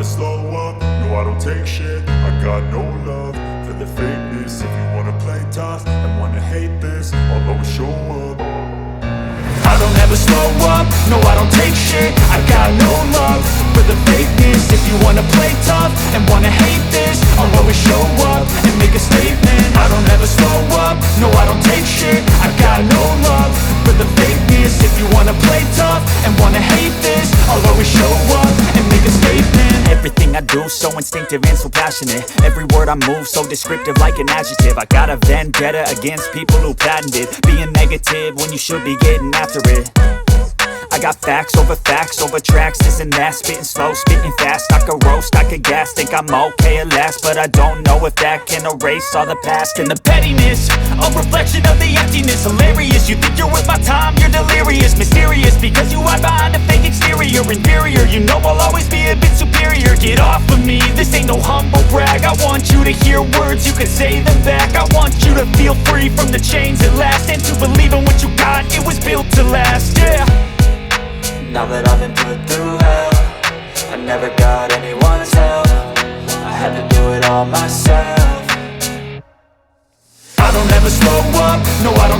slow up, no I don't take shit. I got no love for the fakeness. If you wanna play tough and wanna hate this, I'll always show up. I don't ever slow up, no I don't take shit. I got no love for the fakeness. If you wanna play tough and wanna hate this, I'll always show up and make a statement. I don't ever slow up, no I don't take shit. I got no love for the fakeness. If you wanna play tough and wanna hate this, I'll always show up and make a statement. Everything I do so instinctive and so passionate. Every word I move so descriptive like an adjective. I got a vendetta against people who patented being negative when you should be getting after it. I got facts over tracks, this and that. Spitting slow, spitting fast, I could roast, I could gas. Think I'm okay at last, but I don't know if that can erase all the past. And the pettiness, a reflection of the emptiness. Hilarious, you think you're worth my time, you're delirious. Mysterious, because you hide behind a fake exterior. Inferior, you know I'll always be a bit superior. Get off of me, this ain't no humble brag. I want you to hear words, you can say them back. I want you to feel free from the chains at last, and to believe in what you got, it was built to last, yeah. Now that I've been put through hell, I never got anyone's help. I had to do it all myself. I don't ever slow up, no I don't